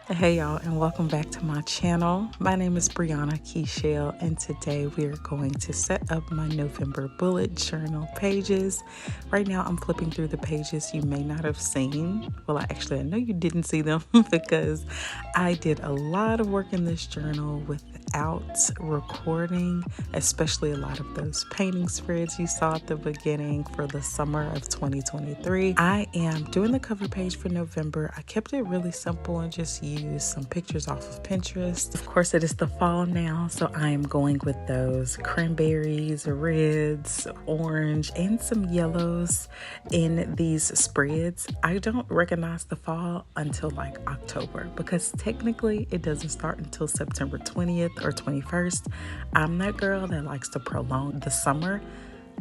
Hey y'all, and welcome back to my channel. My name is Kechelle, and today we are going to set up my November bullet journal pages. Right now I'm flipping through the pages you may not have seen. Well, I know you didn't see them because I did a lot of work in this journal without recording, especially a lot of those painting spreads you saw at the beginning for the summer of 2023. I am doing the cover page for November. I kept it really simple and just used some pictures off of Pinterest. Of course, it is the fall now, so I am going with those cranberries, reds, orange, and some yellows in these spreads. I don't recognize the fall until like October because technically it doesn't start until September 20th or 21st. I'm that girl that likes to prolong the summer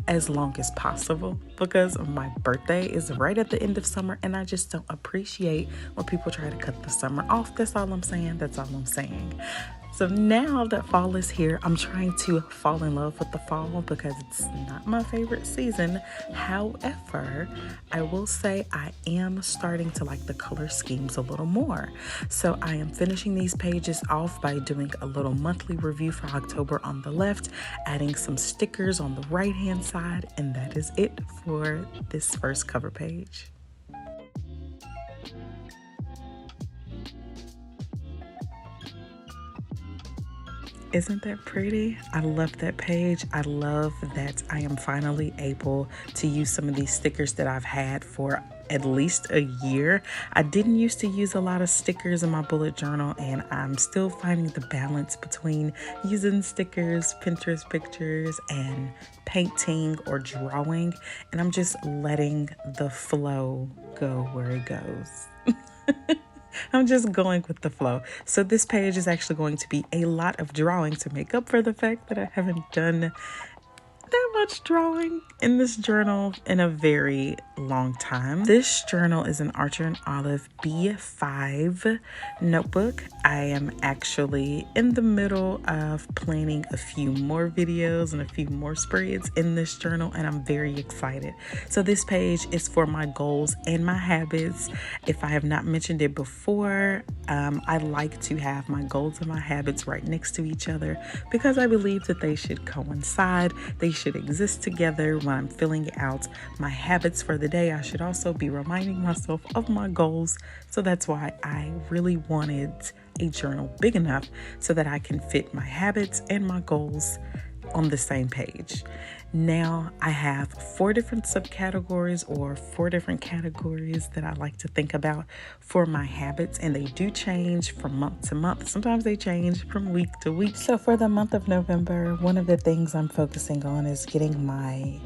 as long as possible because my birthday is right at the end of summer and I just don't appreciate when people try to cut the summer off. That's all I'm saying. So now that fall is here, I'm trying to fall in love with the fall because it's not my favorite season. However, I will say I am starting to like the color schemes a little more. So I am finishing these pages off by doing a little monthly review for October on the left, adding some stickers on the right-hand side, and that is it for this first cover page. Isn't that pretty? I love that page. I love that I am finally able to use some of these stickers that I've had for at least a year. I didn't used to use a lot of stickers in my bullet journal, and I'm still finding the balance between using stickers, Pinterest pictures, and painting or drawing, and I'm just letting the flow go where it goes. I'm just going with the flow. So this page is actually going to be a lot of drawing to make up for the fact that I haven't done that much drawing in this journal in a very long time. This journal is an Archer and Olive B5 notebook. I am actually in the middle of planning a few more videos and a few more spreads in this journal, and I'm very excited. So this page is for my goals and my habits. If I have not mentioned it before, I like to have my goals and my habits right next to each other because I believe that they should coincide. They should exist together. When I'm filling out my habits for the day, I should also be reminding myself of my goals. So that's why I really wanted a journal big enough so that I can fit my habits and my goals on the same page. Now I have 4 different subcategories or 4 different categories that I like to think about for my habits, and they do change from month to month. Sometimes they change from week to week. So for the month of November, one of the things I'm focusing on is getting my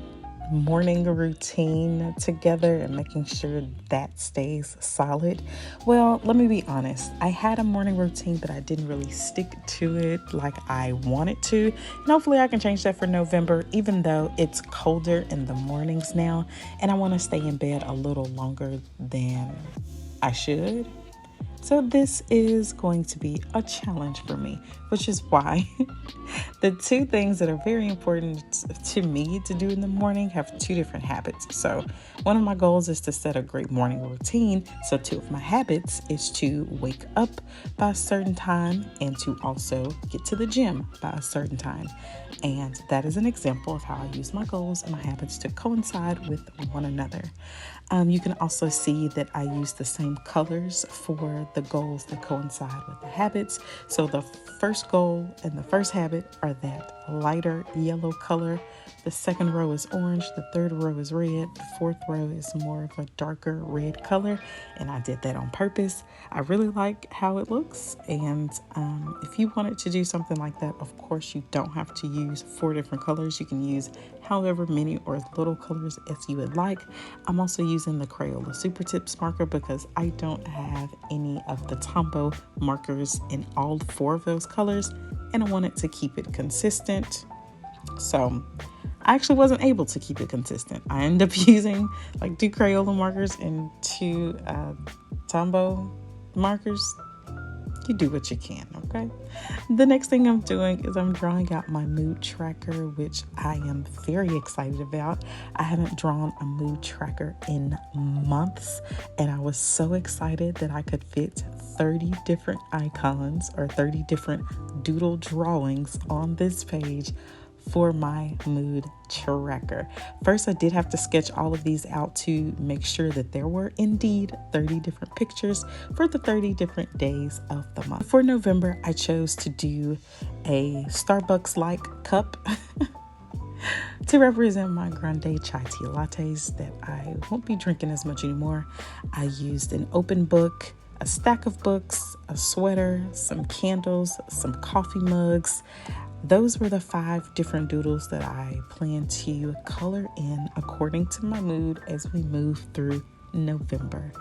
morning routine together and making sure that stays solid. Well, let me be honest. I had a morning routine, but I didn't really stick to it like I wanted to. And hopefully I can change that for November, even though it's colder in the mornings now and I want to stay in bed a little longer than I should. So this is going to be a challenge for me, which is why the 2 things that are very important to me to do in the morning have 2 different habits. So one of my goals is to set a great morning routine. So 2 of my habits is to wake up by a certain time and to also get to the gym by a certain time. And that is an example of how I use my goals and my habits to coincide with one another. You can also see that I use the same colors for the goals that coincide with the habits. So the first goal and the first habit are that lighter yellow color. The second row is orange. The third row is red. The fourth row is more of a darker red color. And I did that on purpose. I really like how it looks. And if you wanted to do something like that, of course, you don't have to use 4 different colors. You can use however many or little colors as you would like. I'm also using the Crayola Super Tips marker because I don't have any of the Tombow markers in all 4 of those colors, and I wanted to keep it consistent. So I actually wasn't able to keep it consistent. I ended up using like 2 Crayola markers and 2 Tombow markers. You do what you can, okay? The next thing I'm doing is I'm drawing out my mood tracker, which I am very excited about. I haven't drawn a mood tracker in months, and I was so excited that I could fit 30 different icons or 30 different doodle drawings on this page for my mood tracker. First, I did have to sketch all of these out to make sure that there were indeed 30 different pictures for the 30 different days of the month. For November, I chose to do a Starbucks-like cup to represent my grande chai tea lattes that I won't be drinking as much anymore. I used an open book, a stack of books, a sweater, some candles, some coffee mugs. Those were the 5 different doodles that I plan to color in according to my mood as we move through November.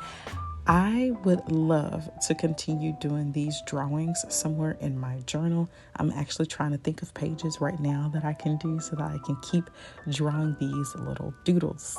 I would love to continue doing these drawings somewhere in my journal. I'm actually trying to think of pages right now that I can do so that I can keep drawing these little doodles.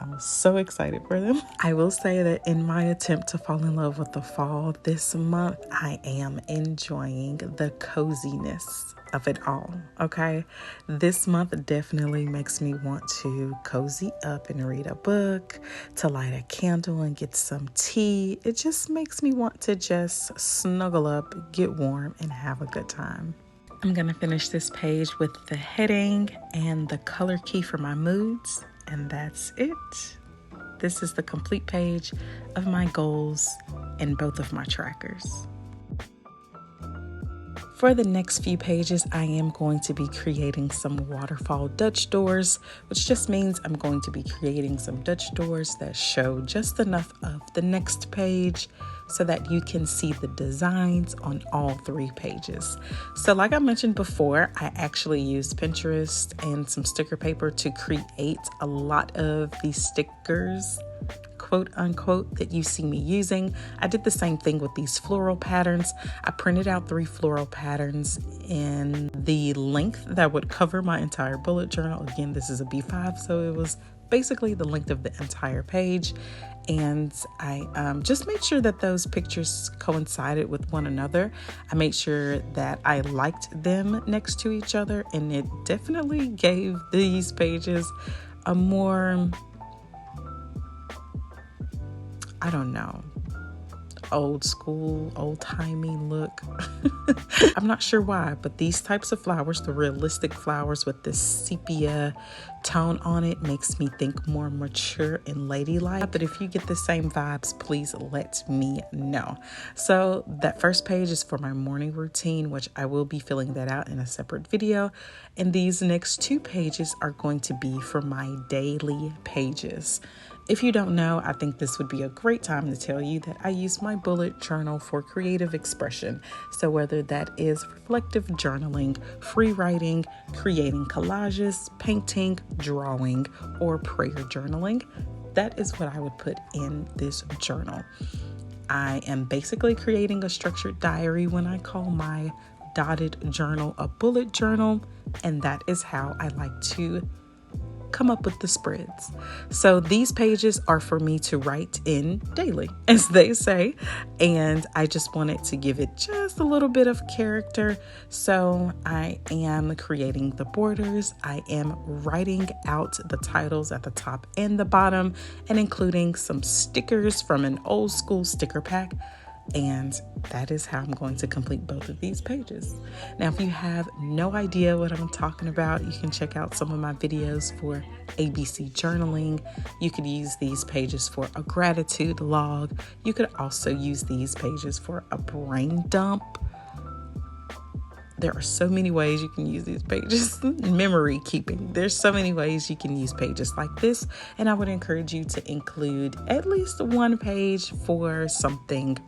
I'm so excited for them. I will say that in my attempt to fall in love with the fall this month, I am enjoying the coziness of it all, okay? This month definitely makes me want to cozy up and read a book, to light a candle and get some tea. It just makes me want to just snuggle up, get warm, and have a good time. I'm gonna finish this page with the heading and the color key for my moods, and that's it. This is the complete page of my goals in both of my trackers. For the next few pages, I am going to be creating some waterfall Dutch doors, which just means I'm going to be creating some Dutch doors that show just enough of the next page so that you can see the designs on all 3 pages. So like I mentioned before, I actually used Pinterest and some sticker paper to create a lot of these stickers, quote unquote, that you see me using. I did the same thing with these floral patterns. I printed out 3 floral patterns in the length that would cover my entire bullet journal. Again, this is a B5, so it was basically the length of the entire page. And I just made sure that those pictures coincided with one another. I made sure that I liked them next to each other, and it definitely gave these pages a more, I don't know, old school, old-timey look. I'm not sure why, but these types of flowers, the realistic flowers with this sepia tone on it, makes me think more mature and ladylike. But if you get the same vibes, please let me know. So that first page is for my morning routine, which I will be filling that out in a separate video. And these next 2 pages are going to be for my daily pages. If you don't know, I think this would be a great time to tell you that I use my bullet journal for creative expression. So whether that is reflective journaling, free writing, creating collages, painting, drawing, or prayer journaling, that is what I would put in this journal. I am basically creating a structured diary when I call my dotted journal a bullet journal, and that is how I like to come up with the spreads. So these pages are for me to write in daily, as they say, and I just wanted to give it just a little bit of character. So I am creating the borders, I am writing out the titles at the top and the bottom, and including some stickers from an old school sticker pack. And that is how I'm going to complete both of these pages. Now, if you have no idea what I'm talking about, you can check out some of my videos for ABC journaling. You could use these pages for a gratitude log. You could also use these pages for a brain dump. There are so many ways you can use these pages. Memory keeping. There's so many ways you can use pages like this. And I would encourage you to include at least 1 page for something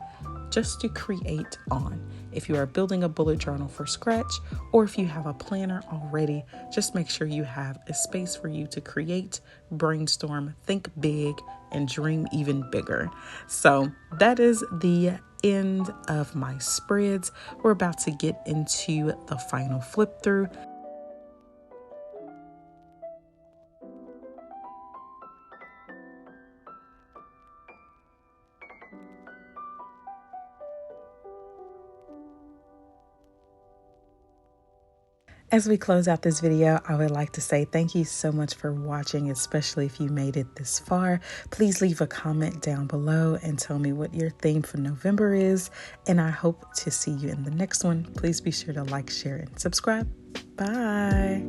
just to create on. If you are building a bullet journal from scratch, or if you have a planner already, just make sure you have a space for you to create, brainstorm, think big, and dream even bigger. So that is the end of my spreads. We're about to get into the final flip through. As we close out this video, I would like to say thank you so much for watching, especially if you made it this far. Please leave a comment down below and tell me what your theme for November is, and I hope to see you in the next one. Please be sure to like, share, and subscribe. Bye.